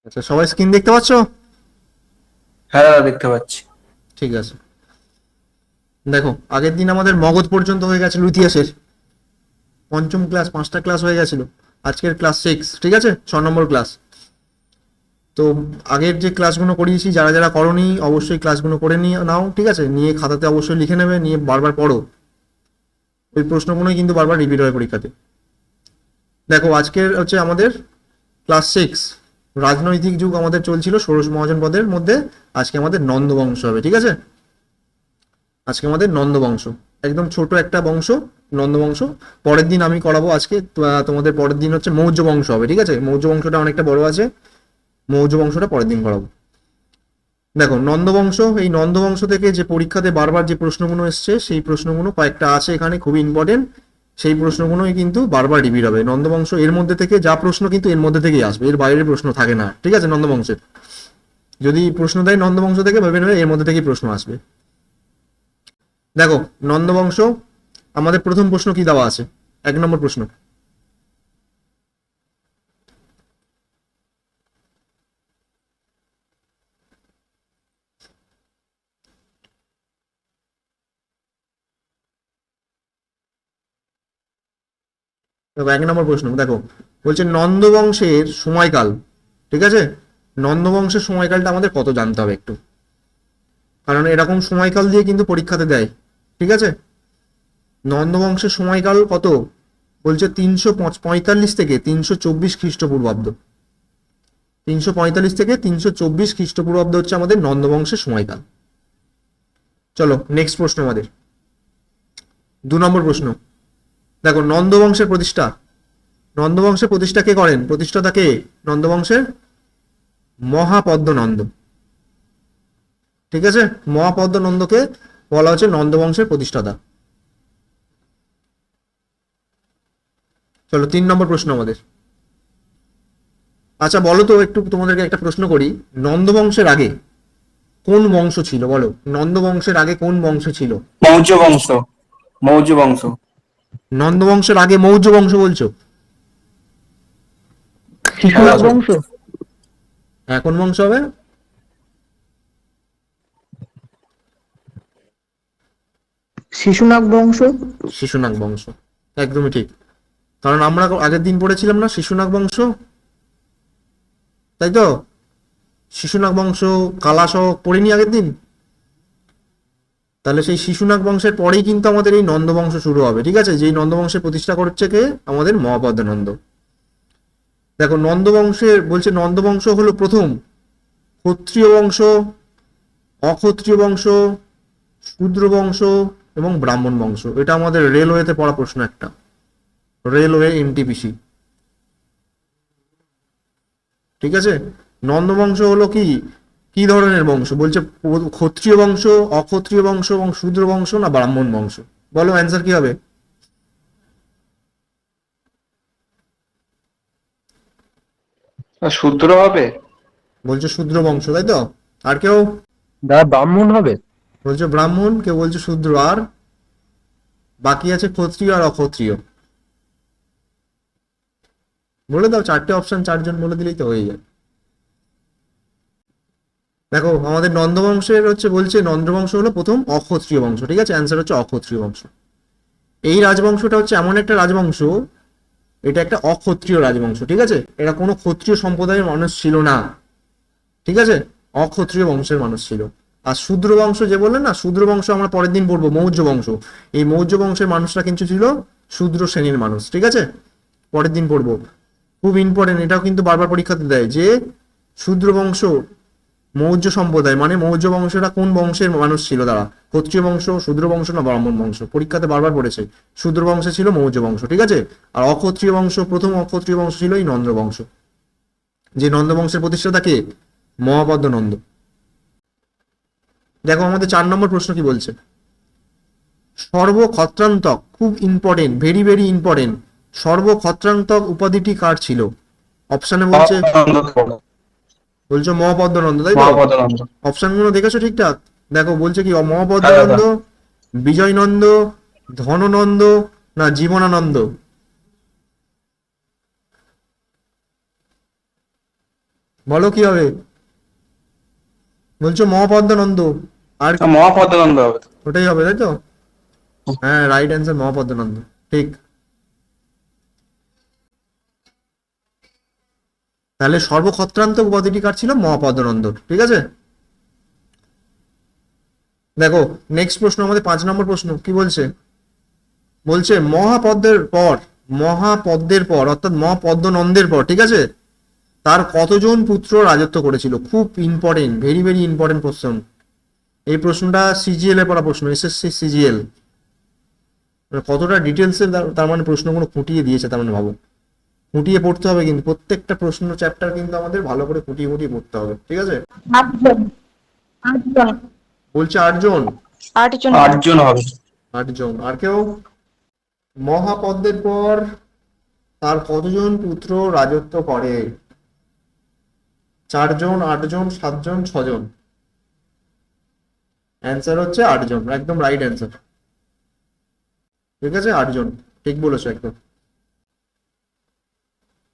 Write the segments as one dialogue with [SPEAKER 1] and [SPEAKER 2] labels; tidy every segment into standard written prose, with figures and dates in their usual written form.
[SPEAKER 1] আচ্ছা, সবাই স্ক্রিন দেখতে পাচ্ছ?
[SPEAKER 2] হ্যাঁ দাদা, দেখতে পাচ্ছি।
[SPEAKER 1] ঠিক আছে। দেখো, আগের দিন আমাদের মগধ পর্যন্ত হয়ে গেছিল ইতিহাসের পঞ্চম ক্লাস, 5টা ক্লাস হয়ে গেছিল। আজকের ক্লাস 6, ঠিক আছে, 6 নম্বর ক্লাস। তো আগের যে ক্লাসগুলো করিয়েছি, যারা যারা করনি অবশ্যই ক্লাসগুলো করে নিয়ে নাও, ঠিক আছে, নিয়ে খাতাতে অবশ্যই লিখে নেবে, নিয়ে বারবার পড়ো। ওই প্রশ্নগুলোই কিন্তু বারবার রিপিট হয় পরীক্ষাতে। দেখো, আজকের হচ্ছে আমাদের ক্লাস 6, রাজনৈতিক যুগ আমাদের চলছিল ষোড়শ মহাজন পদের মধ্যে। আজকে আমাদের নন্দবংশ হবে, ঠিক আছে। আজকে আমাদের নন্দবংশ, একদম ছোট একটা বংশ, নন্দবংশ। পরের দিন আমি করাবো আজকে তোমাদের পরের দিন হচ্ছে মৌর্য বংশ হবে, ঠিক আছে। মৌর্য বংশটা অনেকটা বড় আছে, মৌর্য বংশটা পরের দিন করাবো। দেখো, নন্দবংশ, এই নন্দবংশ থেকে যে পরীক্ষাতে বারবার যে প্রশ্নগুলো এসছে, সেই প্রশ্নগুলো কয়েকটা আছে এখানে খুবই ইম্পর্টেন্ট। সেই প্রশ্নগুলোই কিন্তু বারবার রিপিট হবে। নন্দবংশ এর মধ্যে থেকে যা প্রশ্ন কিন্তু এর মধ্যে থেকেই আসবে, এর বাইরে প্রশ্ন থাকে না, ঠিক আছে। নন্দবংশের যদি প্রশ্ন দেয় নন্দবংশ থেকে, ভেবে নেবে এর মধ্যে থেকেই প্রশ্ন আসবে। দেখো, নন্দবংশ আমাদের প্রথম প্রশ্ন কি দেওয়া আছে? 1 নম্বর প্রশ্ন। দেখো, 1 নম্বর প্রশ্ন, দেখো বলছে নন্দবংশের সময়কাল, ঠিক আছে। নন্দবংশের সময়কালটা আমাদের কত জানতে হবে একটু, কারণ এরকম সময়কাল দিয়ে কিন্তু পরীক্ষাতে দেয়, ঠিক আছে। নন্দবংশের সময়কাল কত বলছে? 345 থেকে 324 খ্রিস্টপূর্বাব্দ। 345 থেকে 324 খ্রিস্টপূর্বাব্দ হচ্ছে আমাদের নন্দবংশের সময়কাল। চলো নেক্সট প্রশ্ন আমাদের 2 নম্বর প্রশ্ন। দেখো, নন্দবংশের প্রতিষ্ঠা, নন্দবংশের প্রতিষ্ঠা কে করেন? প্রতিষ্ঠাতা কে নন্দবংশের? মহাপদ্মনন্দ, ঠিক আছে। মহাপদ্মনন্দকে বলা হচ্ছে নন্দবংশের প্রতিষ্ঠাতা। চলো 3 নম্বর প্রশ্ন আমাদের। আচ্ছা বলো তো, একটু তোমাদেরকে একটা প্রশ্ন করি, নন্দবংশের আগে কোন বংশ ছিল বলো? নন্দবংশের আগে কোন বংশ ছিল?
[SPEAKER 2] মৌর্য বংশ। মৌর্য বংশ।
[SPEAKER 1] নন্দবংশের আগে মৌর্য বংশ বলছো?
[SPEAKER 2] হ্যাঁ
[SPEAKER 3] শিশুনাগ
[SPEAKER 2] দাদা।
[SPEAKER 3] বংশ।
[SPEAKER 1] হ্যাঁ, কোন বংশ হবে?
[SPEAKER 3] শিশুনাগ বংশ।
[SPEAKER 1] শিশুনাগ বংশ, একদমই ঠিক। কারণ আমরা আগের দিন পড়েছিলাম না শিশুনাগ বংশ, তাই তো? শিশুনাগ বংশ, কালাসহ পড়িনি আগের দিন? তাহলে সেই শিশুনাগ বংশের পরেই কিন্তু আমাদের এই নন্দবংশ শুরু হবে, ঠিক আছে। যেই নন্দবংশের প্রতিষ্ঠা করছে কে? আমাদের মহাপদ্মনন্দ। দেখো, নন্দবংশের বলছে নন্দবংশ হলো প্রথম ক্ষত্রিয় বংশ, অক্ষত্রিয় বংশ, শূদ্র বংশ এবং ব্রাহ্মণ বংশ। এটা আমাদের রেলওয়েতে পড়া প্রশ্ন একটা, রেলওয়ে এনটিপিসি, ঠিক আছে। নন্দবংশ হলো কি কি ধরনের বংশ বলছে? ক্ষত্রিয় বংশ, অক্ষত্রিয় বংশ এবং শূদ্র বংশ না ব্রাহ্মণ বংশ? বলো অ্যান্সার কি হবে?
[SPEAKER 2] শূদ্র হবে।
[SPEAKER 1] বলছে শূদ্র বংশ, তাই তো? আর কেউ?
[SPEAKER 3] দাদা ব্রাহ্মণ হবে।
[SPEAKER 1] বলছে ব্রাহ্মণ, কেউ বলছে শূদ্র, আর বাকি আছে ক্ষত্রিয় আর অক্ষত্রিয়। বলে দাও, 4টে অপশন, 4জন বলে দিলেই তো হয়ে যায়। দেখো, আমাদের নন্দবংশের হচ্ছে বলছে নন্দবংশ হলো প্রথম অক্ষত্রিয় বংশ, ঠিক আছে। অ্যান্সার হচ্ছে অক্ষত্রিয় বংশ। এই রাজবংশটা হচ্ছে এমন একটা রাজবংশ, এটা একটা অক্ষত্রিয় রাজবংশ, ঠিক আছে। এরা কোনো ক্ষত্রিয় সম্প্রদায়ের মানুষ ছিল না, ঠিক আছে। অক্ষত্রিয় বংশের মানুষ ছিল। আর শূদ্র বংশ যে বললেন না, শূদ্র বংশ আমরা পরের দিন পড়বো, মৌর্য বংশ। এই মৌর্য বংশের মানুষরা কিন্তু ছিল শূদ্র শ্রেণীর মানুষ, ঠিক আছে। পরের দিন পড়বো, খুব ইম্পর্টেন্ট। এটাও কিন্তু বারবার পরীক্ষাতে দেয় যে শূদ্র বংশ, মৌর্য সম্প্রদায় মানে মৌর্য বংশটা কোন বংশের মানুষ ছিল তারা? ক্ষত্রিয় বংশ, শূদ্র বংশ না ব্রাহ্মণ বংশ? পরীক্ষাতে বারবার পড়েছে। শূদ্র বংশে ছিল মৌর্য বংশ, ঠিক আছে। আর অক্ষত্রিয় বংশ, প্রথম অক্ষত্রিয় বংশ ছিল এই নন্দ বংশ। যে নন্দ বংশের প্রতিষ্ঠাতা কে? মহাপদ্মনন্দ। দেখো, আমাদের 4 নম্বর প্রশ্ন কি বলছে? সর্বক্ষত্রান্তক, খুব ইম্পর্টেন্ট, ভেরি ভেরি ইম্পর্টেন্ট। সর্বক্ষত্রান্তক উপাধিটি কার ছিল? অপশনে বলছে, বলছো মহাপদ্মনন্দ, তাই তো?
[SPEAKER 2] মহাপদানন্দ।
[SPEAKER 1] অপশনগুলো দেখেছো ঠিকঠাক? দেখো, বলছে কি
[SPEAKER 2] হ্যাঁ
[SPEAKER 1] মহাপদ্মনন্দ,
[SPEAKER 2] দাদা।
[SPEAKER 1] বিজয়নন্দ, ধননন্দ না জীবনানন্দ? বলো কি হবে? বলছো মহাপদ্মানন্দ। আর
[SPEAKER 2] মহাপদ্মানন্দ হবে তো।
[SPEAKER 1] ওটাই হবে, তাই তো? হ্যাঁ, রাইট অ্যান্সার মহাপদ্মানন্দ, ঠিক। তাহলে সর্বক্ষত্রান্ত উপাধিটি কার ছিল? মহাপদ্মানন্দ, ঠিক আছে। দেখো নেক্সট প্রশ্ন, আমাদের 5 নম্বর প্রশ্ন কি বলছে? বলছে মহাপদ্মের পর অর্থাৎ মহাপদ্মনন্দের পর, ঠিক আছে, তার কতজন পুত্র রাজত্ব করেছিল? খুব ইম্পর্টেন্ট, ভেরি ভেরি ইম্পর্টেন্ট প্রশ্ন। এই প্রশ্নটা সিজিএল এ পড়া প্রশ্ন, এসএসসি সিজিএল। কতটা ডিটেলসে তার মানে প্রশ্নগুলো খুঁটিয়ে দিয়েছে, তার মানে ভাবো। খুঁটিয়ে পড়তে হবে কিন্তু, প্রত্যেকটা প্রশ্ন চ্যাপ্টার কিন্তু আমাদের ভালো করে খুঁটিয়ে খুঁটিয়ে পড়তে হবে, ঠিক আছে।
[SPEAKER 4] 8 জন। 8 জন।
[SPEAKER 1] বলছে 8 জন।
[SPEAKER 4] 8 জন।
[SPEAKER 2] 8 জন হবে।
[SPEAKER 1] 8 জন। আর কেউ? মহাপদ্মের পর তার কতজন পুত্র রাজত্ব করে? 4 জন, 8 জন, 7 জন, 6 জন? অ্যান্সার হচ্ছে 8 জন, একদম রাইট অ্যান্সার, ঠিক আছে। 8 জন, ঠিক বলেছো একদম।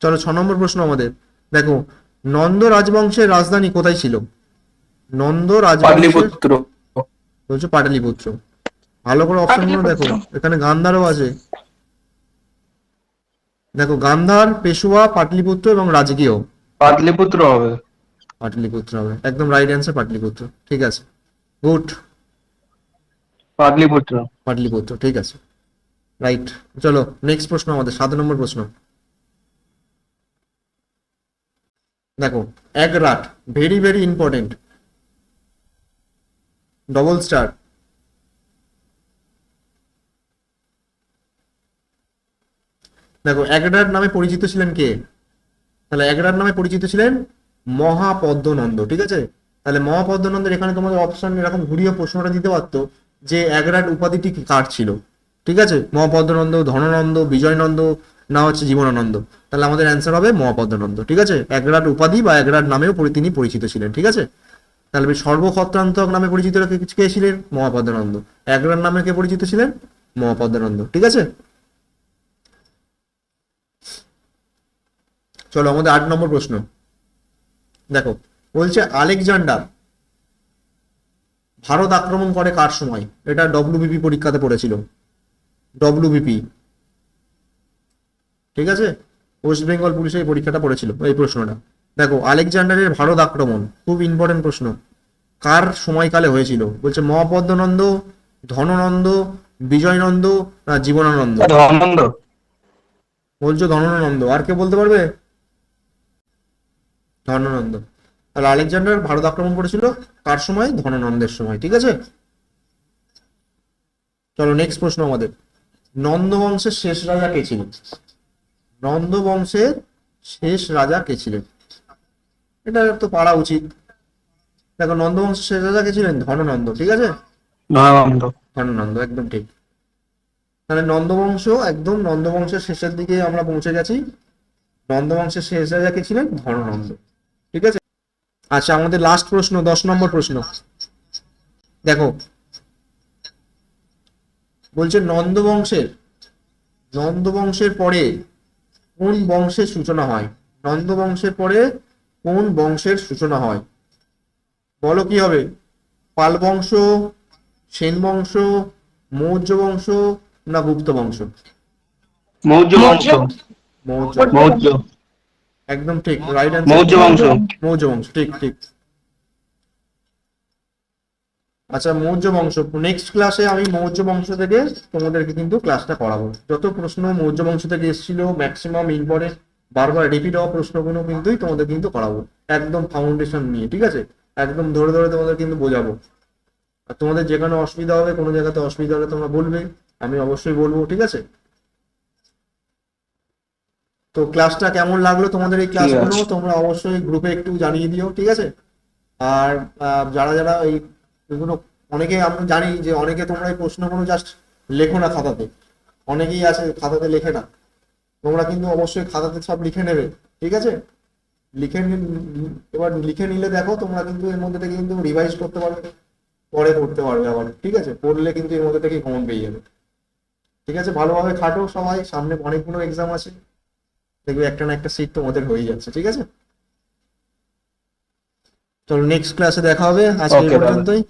[SPEAKER 1] চলো 6 নম্বর প্রশ্ন আমাদের। দেখো, নন্দ রাজবংশের রাজধানী কোথায় ছিল? নন্দ রাজবংশের,
[SPEAKER 2] পাটলিপুত্র।
[SPEAKER 1] বলছো পাটলিপুত্র। ভালো করে অপশনগুলো দেখো, এখানে গান্ধারও আছে। দেখো, গান্ধার, পেশুয়া, পাটলিপুত্র এবং রাজকীয়।
[SPEAKER 2] পাটলিপুত্র হবে।
[SPEAKER 1] পাটলিপুত্র হবে, একদম রাইট অ্যান্সার পাটলিপুত্র, ঠিক আছে, গুড।
[SPEAKER 2] পাটলিপুত্র।
[SPEAKER 1] পাটলিপুত্র, ঠিক আছে, রাইট। চলো নেক্সট প্রশ্ন আমাদের, 7 নম্বর প্রশ্ন। দেখো, একরাট, very very important, double star. দেখো, একরাট নামে পরিচিত ছিলেন কে? তাহলে একরাট নামে পরিচিত ছিলেন মহাপদ্মনন্দ, ঠিক আছে। তাহলে মহাপদ্মনন্দের এখানে তোমাদের অপশন এরকম ঘুরিয়ে প্রশ্নটা দিতে পারতো যে একরাট উপাধিটি কি কার ছিল, ঠিক আছে। মহাপদ্মনন্দ, ধননন্দ, বিজয়নন্দ, না হচ্ছে জীবনানন্দ? তাহলে আমাদের অ্যান্সার হবে মহাপদ্মনন্দ, ঠিক আছে। একরাট উপাধি বা একরাট নামেও তিনি পরিচিত ছিলেন, ঠিক আছে। তাহলে সর্বক্ষত্রান্তক নামে পরিচিত কে ছিলেন? মহাপদ্মনন্দ। একরাট নামে কে পরিচিত ছিলেন? মহাপদ্মনন্দ, ঠিক আছে। চলো আমাদের 8 নম্বর প্রশ্ন। দেখো, বলছে আলেকজান্ডার ভারত আক্রমণ করে কার সময়? এটা ডব্লিউবিপি পরীক্ষাতে পড়েছিল, ডব্লিউবিপি, ঠিক আছে। ওয়েস্ট বেঙ্গল পুলিশে এই পরীক্ষাটা পড়েছিল এই প্রশ্নটা। দেখো, আলেকজান্ডারের ভারত আক্রমণ, খুব ইম্পর্টেন্ট প্রশ্ন, কার সময়কালে হয়েছিল? বলছে মহাপদ্মনন্দ, ধননন্দ, বিজয়নন্দ, না জীবনানন্দ?
[SPEAKER 2] ধননন্দ।
[SPEAKER 1] বলছো ধননন্দ, আর কে বলতে পারবে? ধননন্দ। তাহলে আলেকজান্ডার ভারত আক্রমণ করেছিল কার সময়? ধননন্দের সময়, ঠিক আছে। চলো নেক্সট প্রশ্ন আমাদের, নন্দ বংশের শেষ রাজা কে ছিলেন? নন্দ বংশের শেষ রাজা কে ছিলেন? এটা তো পারা উচিত। দেখো, নন্দ বংশের শেষ রাজা কে ছিলেন? ধননন্দ, ঠিক আছে।
[SPEAKER 2] ধননন্দ।
[SPEAKER 1] ধননন্দ, একদম ঠিক। তাহলে নন্দবংশ, একদম নন্দবংশের শেষের দিকে আমরা পৌঁছে গেছি। নন্দবংশের শেষ রাজা কে ছিলেন? ধননন্দ, ঠিক আছে। আচ্ছা, আমাদের লাস্ট প্রশ্ন, 10 নম্বর প্রশ্ন। দেখো, বলছে নন্দবংশের পরে কোন বংশের সূচনা হয়? নন্দবংশের পরে কোন বংশের সূচনা হয়? বলো কি হবে? পাল বংশ, সেন বংশ, মৌর্য বংশ, না গুপ্ত বংশ?
[SPEAKER 2] মৌর্য বংশ।
[SPEAKER 1] মৌর্য,
[SPEAKER 2] মৌর্য।
[SPEAKER 1] একদম ঠিক, রাইট অ্যান্সার
[SPEAKER 2] মৌর্য বংশ।
[SPEAKER 1] মৌর্য বংশ, ঠিক ঠিক। আচ্ছা, মৌর্য বংশ, নেক্সট ক্লাসে আমি মৌর্য বংশ থেকে তোমাদেরকে কিন্তু ক্লাসটা করাবো। যত প্রশ্ন মৌর্য বংশ থেকে এসেছিল ম্যাক্সিমাম ইম্পর্টেন্ট বারবার রিপিট হওয়া প্রশ্নগুলো কিন্তুই তোমাদের কিন্তু করাবো, একদম ফাউন্ডেশন নিয়ে, ঠিক আছে। একদম ধরে ধরে তোমাদের কিন্তু বোঝাবো। আর তোমাদের যেখানে অসুবিধা হবে, কোনো জায়গাতে অসুবিধা হলে তোমরা বলবে, আমি অবশ্যই বলবো, ঠিক আছে। তো ক্লাসটা কেমন লাগলো তোমাদের এই ক্লাসগুলো তোমরা অবশ্যই গ্রুপে একটু জানিয়ে দিও, ঠিক আছে। আর যারা যারা এগুলো, অনেকে আমি জানি যে অনেকে তোমরা এই প্রশ্নগুলো জাস্ট লেখো না খাতাতে, অনেকেই আছে খাতাতে লেখে না। তোমরা কিন্তু অবশ্যই খাতাতে সব লিখে নেবে, ঠিক আছে। এবার লিখে নিলে দেখো তোমরা কিন্তু এর মধ্যে থেকে কিন্তু রিভাইজ করতে পারবে, পরে পড়তে পারবে আবার, ঠিক আছে। পড়লে কিন্তু এর মধ্যে থেকে কমন পেয়ে যাবে, ঠিক আছে। ভালোভাবে খাটো সবাই, সামনে অনেকগুলো এক্সাম আছে, দেখবে একটা না একটা সিট তোমাদের হয়ে যাচ্ছে, ঠিক আছে। চলো নেক্সট ক্লাসে দেখা হবে, আজকে এই
[SPEAKER 2] Okay, দাদা।
[SPEAKER 1] পর্যন্তই।